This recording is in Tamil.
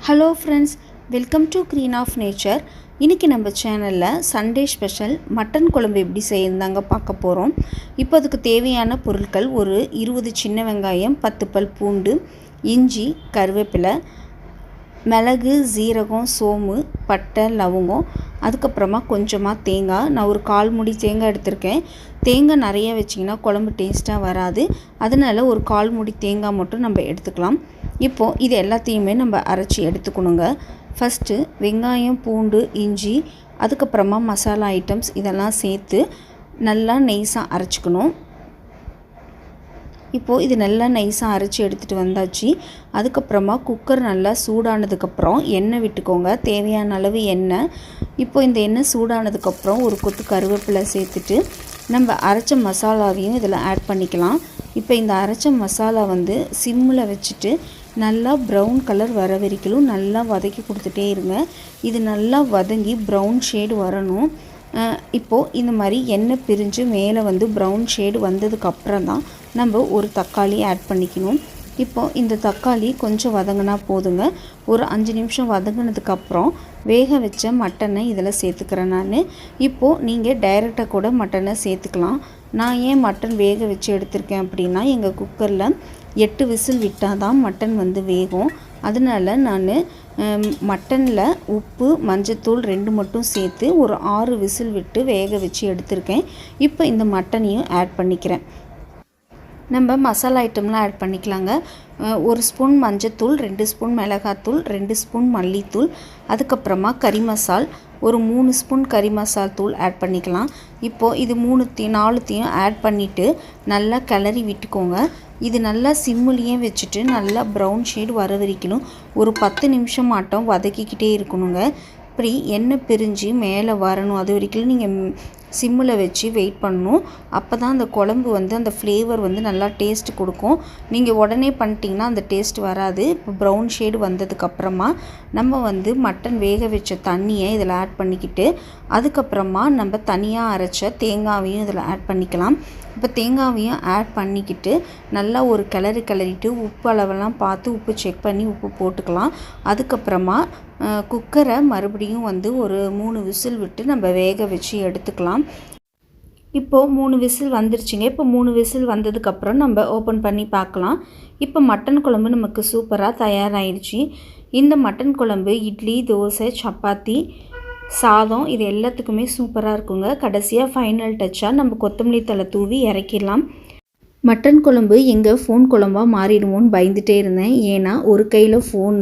Hello friends, welcome to Green of Nature. இன்றைக்கி நம்ம சேனலில் சண்டே ஸ்பெஷல் மட்டன் குழம்பு எப்படி செய்யந்தாங்க பார்க்க போகிறோம். இப்போ அதுக்கு தேவையான பொருட்கள்: ஒரு 20 சின்ன வெங்காயம், 10 பல் பூண்டு, இஞ்சி, கருவேப்பிலை, மிளகு, சீரகம், சோம்பு, பட்டை, லவங்கம், அதுக்கப்புறமா கொஞ்சமாக தேங்காய். நான் ஒரு 1/4 மூடி தேங்காய் எடுத்திருக்கேன். தேங்காய் நிறைய வச்சிங்கன்னா குழம்பு டேஸ்ட்டாக வராது, அதனால் ஒரு 1/4 மூடி தேங்காய் மட்டும் நம்ம எடுத்துக்கலாம். இப்போது இது எல்லாத்தையுமே நம்ம அரைச்சி எடுத்துக்கணுங்க. ஃபஸ்ட்டு வெங்காயம், பூண்டு, இஞ்சி, அதுக்கப்புறமா மசாலா ஐட்டம்ஸ் இதெல்லாம் சேர்த்து நல்லா நைஸாக அரைச்சிக்கணும். இப்போது இது நல்லா நைஸாக அரைச்சி எடுத்துகிட்டு வந்தாச்சு. அதுக்கப்புறமா குக்கர் நல்லா சூடானதுக்கப்புறம் எண்ணெய் விட்டுக்கோங்க, தேவையான அளவு எண்ணெய். இப்போது இந்த எண்ணெய் சூடானதுக்கப்புறம் ஒரு கொத்து கருவேப்பிலை சேர்த்துட்டு நம்ம அரைச்ச மசாலாவையும் இதில் ஆட் பண்ணிக்கலாம். இப்போ இந்த அரைச்ச மசாலா சிம்மில் வச்சுட்டு நல்லா ப்ரௌன் கலர் வர வரைக்கும் நல்லா வதக்கி கொடுத்துட்டே இருங்க. இது நல்லா வதங்கி ப்ரௌன் ஷேடு வரணும். இப்போது இந்த மாதிரி எண்ணெய் பிரிஞ்சு மேலே ப்ரௌன் ஷேடு வந்ததுக்கப்புறம் தான் நம்ம ஒரு தக்காளி ஆட் பண்ணிக்கணும். இப்போது இந்த தக்காளி கொஞ்சம் வதங்கினா போதுங்க. ஒரு 5 நிமிஷம் வதங்கினதுக்கப்புறம் வேக வச்ச மட்டனை இதில் சேர்த்துக்கிறேன் நான். இப்போது நீங்கள் டைரெக்டாக கூட மட்டனை சேர்த்துக்கலாம். நான் ஏன் மட்டன் வேக வச்சு எடுத்திருக்கேன் அப்படின்னா, எங்கள் குக்கரில் 8 விசில் விட்டால் தான் மட்டன் வேகும். அதனால் நான் மட்டனில் உப்பு, மஞ்சத்தூள் 2 மட்டும் சேர்த்து ஒரு 6 விசில் விட்டு வேக வச்சு எடுத்திருக்கேன். இப்போ இந்த மட்டனையும் ஆட் பண்ணிக்கிறேன். நம்ம மசாலா ஐட்டம்லாம் ஆட் பண்ணிக்கலாங்க. 1 ஸ்பூன் மஞ்சத்தூள், 2 ஸ்பூன் மிளகாத்தூள், 2 ஸ்பூன் மல்லித்தூள், அதுக்கப்புறமா கறி மசால் ஒரு 3 ஸ்பூன் கறி மசால் தூள் ஆட் பண்ணிக்கலாம். இப்போது இது 4த்தையும் ஆட் பண்ணிவிட்டு நல்லா கிளறி விட்டுக்கோங்க. இது நல்லா சிம்முலேயே வச்சுட்டு நல்லா ப்ரௌன் ஷேடு வர வரைக்கும் ஒரு 10 நிமிஷம் மாட்டம் வதக்கிக்கிட்டே இருக்கணுங்க. இப்படி எண்ணெய் பிரிஞ்சு மேலே வரணும், அது வரைக்கும் நீங்கள் சிம்மில் வச்சு வெயிட் பண்ணணும். அப்போ தான் அந்த குழம்பு அந்த ஃப்ளேவர் நல்லா டேஸ்ட் கொடுக்கும். நீங்கள் உடனே பண்ணிட்டீங்கன்னா அந்த டேஸ்ட் வராது. இப்போ ப்ரௌன் ஷேடு வந்ததுக்கப்புறமா நம்ம மட்டன் வேக வச்ச தண்ணியை இதில் ஆட் பண்ணிக்கிட்டு அதுக்கப்புறமா நம்ம தனியாக அரைச்ச தேங்காவையும் இதில் ஆட் பண்ணிக்கலாம். இப்போ தேங்காவையும் ஆட் பண்ணிக்கிட்டு நல்லா ஒரு கிளறிட்டு உப்பு அளவெல்லாம் பார்த்து உப்பு செக் பண்ணி உப்பு போட்டுக்கலாம். அதுக்கப்புறமா குக்கரை மறுபடியும் ஒரு 3 விசில் விட்டு நம்ம வேக வச்சு எடுத்துக்கலாம். இப்போது 3 விசில் வந்துருச்சுங்க. இப்போ 3 விசில் வந்ததுக்கப்புறம் நம்ம ஓப்பன் பண்ணி பார்க்கலாம். இப்போ மட்டன் குழம்பு நமக்கு சூப்பராக தயாராகிடுச்சு. இந்த மட்டன் குழம்பு இட்லி, தோசை, சப்பாத்தி, சாதம் இது எல்லாத்துக்குமே சூப்பராக இருக்குங்க. கடைசியாக ஃபைனல் டச்சாக நம்ம கொத்தமல்லி தழை தூவி இறக்கிடலாம். மட்டன் குழம்பு எங்கள் ஃபோன் குழம்பாக மாறிடுமோன்னு பயந்துகிட்டே இருந்தேன். ஏன்னா ஒரு கையில் ஃபோனு